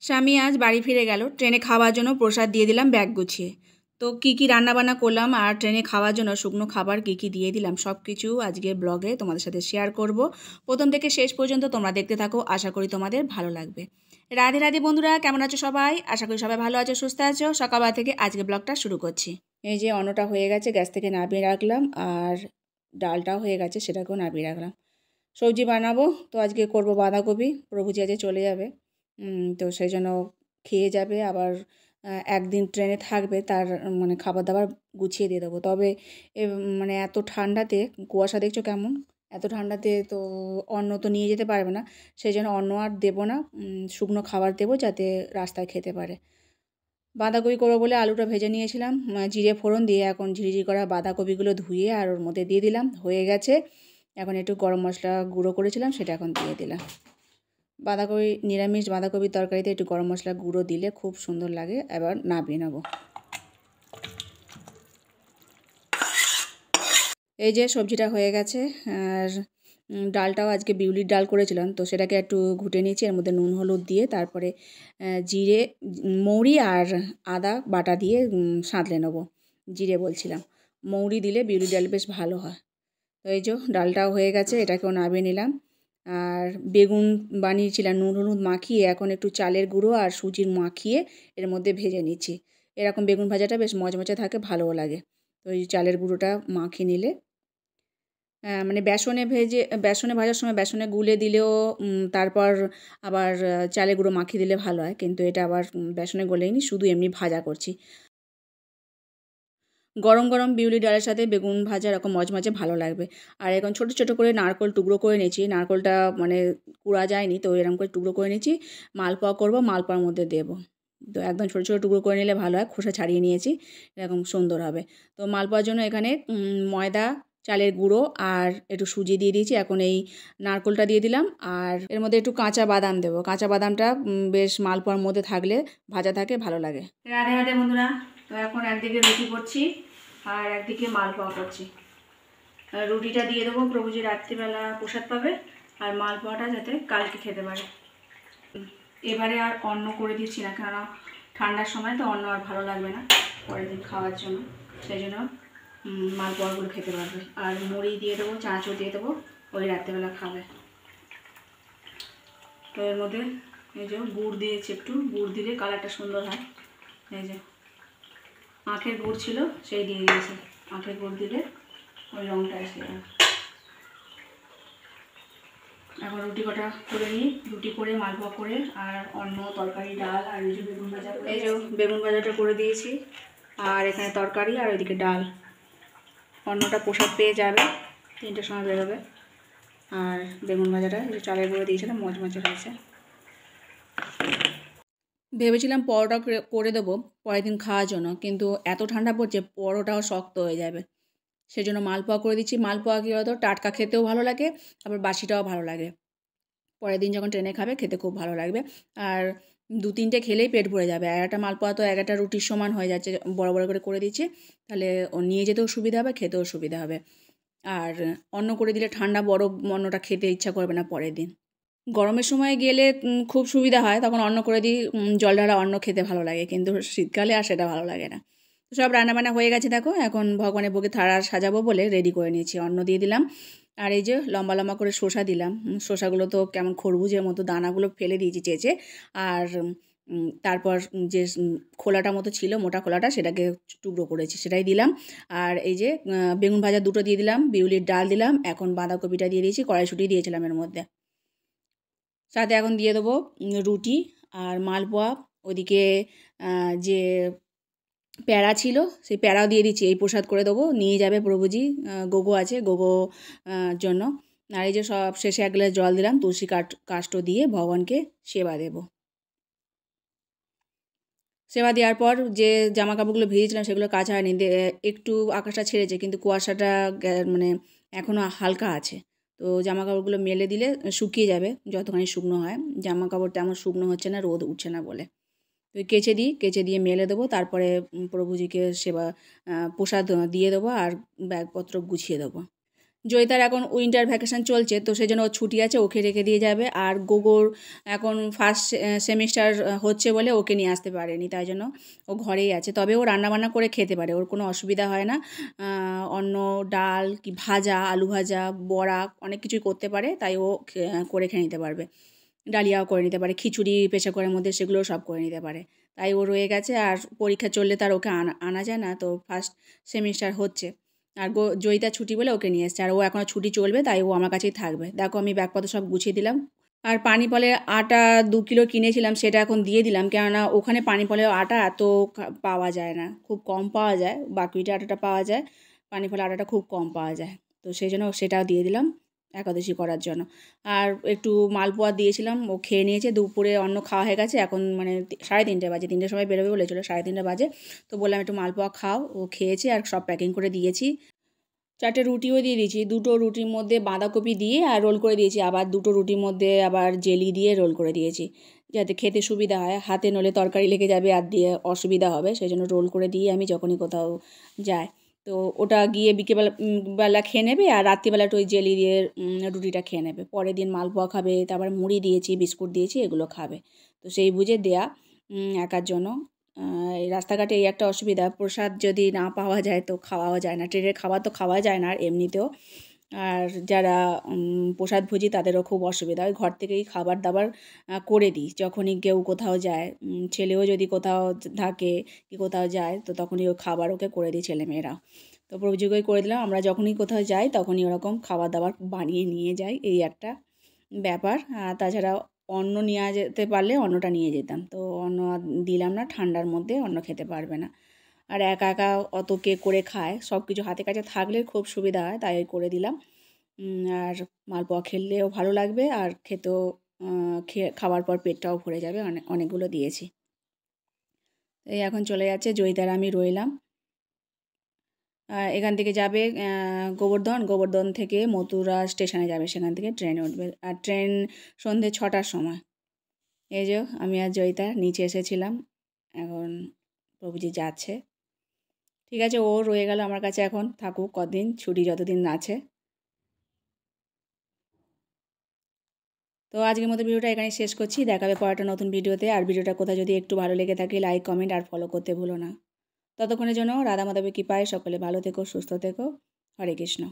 স্বামী আজ বাড়ি ফিরে গেল। ট্রেনে খাওয়ার জন্য প্রসাদ দিয়ে দিলাম ব্যাগ গুছিয়ে। তো কী কী রান্নাবান্না করলাম আর ট্রেনে খাওয়ার জন্য শুকনো খাবার কী কী দিয়ে দিলাম সব কিছু আজকের ব্লগে তোমাদের সাথে শেয়ার করব। প্রথম থেকে শেষ পর্যন্ত তোমরা দেখতে থাকো, আশা করি তোমাদের ভালো লাগবে। রাধে রাধে বন্ধুরা, কেমন আছো সবাই? আশা করি সবাই ভালো আছো, সুস্থ আছো। সকালবেলা থেকে আজকে ব্লগটা শুরু করছি। এই যে অন্নটা হয়ে গেছে, গ্যাস থেকে নামিয়ে রাখলাম, আর ডালটাও হয়ে গেছে, সেটাকেও নামিয়ে রাখলাম। সবজি বানাবো, তো আজকে করব বাঁধাকপি। প্রভুজি আজকে চলে যাবে, তো সেই জন্য খেয়ে যাবে, আবার একদিন ট্রেনে থাকবে, তার মানে খাবার দাবার গুছিয়ে দিয়ে দেবো। তবে মানে এত ঠান্ডাতে, কুয়াশা দেখছো কেমন, এত ঠান্ডাতে তো অন্ন তো নিয়ে যেতে পারবে না, সেই জন্য অন্ন আর দেবো না, শুকনো খাবার দেবো যাতে রাস্তায় খেতে পারে। বাঁধাকপি করবো বলে আলুটা ভেজে নিয়েছিলাম, জিরে ফোড়ন দিয়ে এখন ঝিরিঝিরি করা বাঁধাকপিগুলো ধুয়ে আর ওর মধ্যে দিয়ে দিলাম, হয়ে গেছে। এখন একটু গরম মশলা গুঁড়ো করেছিলাম, সেটা এখন দিয়ে দিলাম। বাঁধাকপি, নিরামিষ বাঁধাকপির তরকারিতে একটু গরম মশলা গুঁড়ো দিলে খুব সুন্দর লাগে। এবার নামিয়ে নেব। এই যে সবজিটা হয়ে গেছে, আর ডালটাও আজকে বিউলির ডাল করেছিলাম, তো সেটাকে একটু ঘুটে নিয়েছি, এর মধ্যে নুন হলুদ দিয়ে, তারপরে জিরে, মৌরি আর আদা বাটা দিয়ে সাঁতলে নেব। জিরে বলছিলাম, মৌরি দিলে বিউলির ডাল বেশ ভালো হয়। তো এই যে ডালটাও হয়ে গেছে, এটাকেও নামিয়ে নিলাম। আর বেগুন বানিয়েছিলাম নুন হলুদ মাখিয়ে, এখন একটু চালের গুঁড়ো আর সুজির মাখিয়ে এর মধ্যে ভেজে নিচ্ছি। এরকম বেগুন ভাজাটা বেশ মচমচে থাকে, ভালোও লাগে। তো এই চালের গুঁড়োটা মাখিয়ে নিলে, মানে বেসনে ভাজার সময় বেসনে গুলে দিলেও, তারপর আবার চালের গুঁড়ো মাখিয়ে দিলে ভালো হয়, কিন্তু এটা আবার বেসনে গলেইনি, শুধু এমনি ভাজা করছি। গরম গরম বিউলি ডালের সাথে বেগুন ভাজা এরকম মচমচে ভালো লাগবে। আর এখন ছোটো ছোটো করে নারকেল টুকরো করে নিয়েছি, নারকেলটা মানে কুড়া যায়নি, তো এরকম করে টুকরো করে নিয়েছি। মালপোয়া করব, মালপোয়ার মধ্যে দেবো। তো একদম ছোটো ছোটো টুকরো করে নিলে ভালো হয়, খোসা ছাড়িয়ে নিয়েছি, এরকম সুন্দর হবে। তো মালপোয়ার জন্য এখানে ময়দা, চালের গুঁড়ো আর একটু সুজি দিয়ে দিয়েছি। এখন এই নারকেলটা দিয়ে দিলাম, আর এর মধ্যে একটু কাঁচা বাদাম দেবো। কাঁচা বাদামটা বেশ মালপোয়ার মধ্যে থাকলে, ভাজা থাকে, ভালো লাগে। রাধে রাধে বন্ধুরা, তো এখন একদিকে রুটি করছি আর একদিকে মালপোয়া করছি। রুটিটা দিয়ে দেবো, প্রভুজি রাত্রিবেলা প্রসাদ পাবে, আর মালপোয়াটা যাতে কালকে খেতে পারে। এবারে আর অন্ন করে দিচ্ছি না, কেননা ঠান্ডার সময় তো অন্ন আর ভালো লাগবে না পরের দিন খাওয়ার জন্য, সেই জন্য মালপোয়াগুলো খেতে পারবে। আর মুড়ি দিয়ে দেবো, চাঁচও দিয়ে দেবো, ওই রাত্রিবেলা খাবে। তো এর মধ্যে এই যে গুড় দিয়েছি, একটু গুড় দিলে কালারটা সুন্দর হয়। এই যে আখের গুড় ছিল, সেই দিয়ে দিয়েছি। আখের গুড় দিলে ওই রঙটা এসে যাবে। এখন রুটি কটা করে নিই, রুটি করে মালপোয়া করে, আর অন্য তরকারি, ডাল, আর এই যে বেগুন ভাজা, এই যে বেগুন ভাজাটা করে দিয়েছি, আর এখানে তরকারি, আর ওইদিকে ডাল। অন্যটা প্রসাদ পেয়ে যাবে, 3টের সময় বেরোবে। আর বেগুন ভাজাটা এই যে চালের গুঁড়ো দিয়েছিলাম, মচমচে হয়েছে। ভেবেছিলাম পরোটা করে দেবো পরের দিন খাওয়ার জন্য, কিন্তু এত ঠান্ডা পড়ছে, পরোটাও শক্ত হয়ে যাবে, সেই জন্য মালপোয়া করে দিচ্ছি। মালপোয়া কী হতো, টাটকা খেতেও ভালো লাগে, আবার বাসিটাও ভালো লাগে। পরের দিন যখন ট্রেনে খাবে, খেতে খুব ভালো লাগবে। আর 2-3টে খেলেই পেট ভরে যাবে। আর একটা মালপোয়া তো একটা রুটির সমান হয়ে যাচ্ছে, বড় বড় করে দিচ্ছি, তাহলে ও নিয়ে যেতেও সুবিধা হবে, খেতেও সুবিধা হবে। আর অন্ন করে দিলে ঠান্ডা বরফ অন্নটা খেতে ইচ্ছা করবে না পরের দিন। গরমের সময় গেলে খুব সুবিধা হয়, তখন অন্ন করে দিই, জল ঢালা অন্ন খেতে ভালো লাগে, কিন্তু শীতকালে আর সেটা ভালো লাগে না। তো সব রান্নাবান্না হয়ে গেছে, দেখো এখন ভগবানের ভোগে থালা সাজাবো বলে রেডি করে নিয়েছি। অন্ন দিয়ে দিলাম, আর এই যে লম্বা লম্বা করে শসা দিলাম। শসাগুলো তো কেমন খরবুজের মতো, দানাগুলো ফেলে দিয়েছি চেঁচে। আর তারপর যে খোলাটা মতো ছিল, মোটা খোলাটা, সেটাকে টুকরো করেছি, সেটাই দিলাম। আর এই যে বেগুন ভাজা 2টো দিয়ে দিলাম, বিউলির ডাল দিলাম, এখন বাঁধাকপিটা দিয়ে দিয়েছি, কড়াইশুঁটি দিয়েছিলাম এর মধ্যে। সাথে এখন দিয়ে দেবো রুটি আর মালপোয়া। ওদিকে যে প্যাড়া ছিল, সেই প্যাড়াও দিয়ে দিচ্ছি, এই প্রসাদ করে দেবো, নিয়ে যাবে প্রভুজি। গোগো আছে, গোগো জন্য। আর এই যে সব শেষে 1 গ্লাস জল দিলাম, তুলসী কাষ্ঠ দিয়ে ভগবানকে সেবা দেব। সেবা দেওয়ার পর যে জামা কাপড়গুলো ভিজেছিলাম, সেগুলো কাচা হয়নি, একটু আকাশটা ছেড়েছে, কিন্তু কুয়াশাটা মানে এখনও হালকা আছে। তো জামা কাপড়গুলো মেলে দিলে শুকিয়ে যাবে, যতখানি শুকনো হয়। জামা কাপড় তেমন শুকনো হচ্ছে না, রোদ উঠছে না বলে। তো কেচে দিই, কেচে দিয়ে মেলে দেবো, তারপরে প্রভুজিকে সেবা প্রসাদ দিয়ে দেবো, আর ব্যাগপত্র গুছিয়ে দেবো। জয়িতার এখন উইন্টার ভ্যাকেশন চলছে, তো সেই জন্য ওর ছুটি আছে, ওকে রেখে দিয়ে যাবে। আর গোগোর এখন ফার্স্ট সেমিস্টার হচ্ছে বলে ওকে নিয়ে আসতে পারেনি, তাই জন্য ও ঘরেই আছে। তবে ও রান্নাবান্না করে খেতে পারে, ওর কোনো অসুবিধা হয় না। অন্য ডাল কি ভাজা, আলু ভাজা, বড়া অনেক কিছুই করতে পারে, তাই ও করে খেয়ে নিতে পারবে। ডালিয়াও করে নিতে পারে, খিচুড়ি প্রেসার কুকারের মধ্যে সেগুলোও সব করে নিতে পারে। তাই ও রয়ে গেছে, আর পরীক্ষা চললে তার ওকে আনা যায় না, তো ফার্স্ট সেমিস্টার হচ্ছে। আর জয়িতা ছুটি বলে ওকে নিয়ে এসছে, আর ও এখনও ছুটি চলবে, তাই ও আমার কাছেই থাকবে। দেখো আমি ব্যাগপত্র সব গুছিয়ে দিলাম। আর পানিপলের আটা 2 কিলো কিনেছিলাম, সেটা এখন দিয়ে দিলাম, কেননা ওখানে পানিপলের আটা এত পাওয়া যায় না, খুব কম পাওয়া যায়। বাকিটা আটাটা পাওয়া যায়, পানিপলের আটাটা খুব কম পাওয়া যায়, তো সেই জন্য সেটাও দিয়ে দিলাম একাদশী করার জন্য। আর একটু মালপোয়া দিয়েছিলাম, ও খেয়ে নিয়েছে। দুপুরে অন্ন খাওয়া হয়ে গেছে, এখন মানে 3:30 বাজে, 3টের সময় বেরোবে বলেছিল, 3:30 বাজে। তো বললাম একটু মালপোয়া খাও, ও খেয়েছে আর সব প্যাকিং করে দিয়েছি। 4টে রুটিও দিয়ে দিয়েছি, 2টো রুটির মধ্যে বাঁধাকপি দিয়ে আর রোল করে দিয়েছি, আবার 2টো রুটির মধ্যে আবার জেলি দিয়ে রোল করে দিয়েছি, যাতে খেতে সুবিধা হয়। হাতে নলে তরকারি লেগে যাবে আর দিয়ে অসুবিধা হবে, সেই জন্য রোল করে দিয়ে আমি যখনই কোথাও যাই, তো ওটা গিয়ে বিকেলবেলা বেলা খেয়ে নেবে, আর রাত্রিবেলাটা ওই জেলি দিয়ে রুটিটা খেয়ে নেবে। পরের দিন মালপোয়া খাবে, তারপর মুড়ি দিয়েছি, বিস্কুট দিয়েছি, এগুলো খাবে। তো সেই বুঝে দেয়া একার জন্য। এই রাস্তাঘাটে এই একটা অসুবিধা, প্রসাদ যদি না পাওয়া যায় তো খাওয়াও যায় না, ট্রেনের খাবার তো খাওয়া যায় না আর এমনিতেও। আর যারা প্রসাদভোজী তাদেরও খুব অসুবিধা হয়। ঘর থেকেই খাবার দাবার করে দিই, যখনই কেউ কোথাও যায়। ছেলেও যদি কোথাও থাকে কি কোথাও যায়, তো তখনই ও খাবার ওকে করে দিই, ছেলেমেয়েরা। তো প্রভুজিকেই করে দিলাম, আমরা যখনই কোথাও যাই তখনই ওরকম খাবার দাবার বানিয়ে নিয়ে যাই, এই একটা ব্যাপার। আর তাছাড়া অন্ন নিয়ে যেতে পারলে অন্নটা নিয়ে যেতাম, তো অন্ন দিলাম না, ঠান্ডার মধ্যে অন্ন খেতে পারবে না। আর একা একা অত কে করে খায়, সব কিছু হাতে কাছে থাকলে খুব সুবিধা হয়, তাই করে দিলাম। আর মালপোয়া খেলেও ভালো লাগবে, আর খেতেও খাওয়ার পর পেটটাও ভরে যাবে, অনেকগুলো দিয়েছি। এই এখন চলে যাচ্ছে, জয়িতার আমি রইলাম। এখান থেকে যাবে গোবর্ধন থেকে মথুরা স্টেশনে যাবে, সেখান থেকে ট্রেনে উঠবে। আর ট্রেন সন্ধ্যে 6টার সময়। এই যে আমি আর জয়িতা নিচে এসেছিলাম, এখন প্রভুজি যাচ্ছে। ঠিক আছে, ও রয়ে গেল আমার কাছে, এখন থাকুক কদিন, ছুটি যতদিন আছে। তো আজকের মতো ভিডিওটা এখানে শেষ করছি, দেখাবে পরেরটা নতুন ভিডিওতে। আর ভিডিওটা কোথাও যদি একটু ভালো লেগে থাকে, লাইক কমেন্ট আর ফলো করতে ভুলো না। ততক্ষণের জন্য রাধা মাধবের কৃপায় সকলে ভালো থেকো, সুস্থ থেকো। হরে কৃষ্ণ।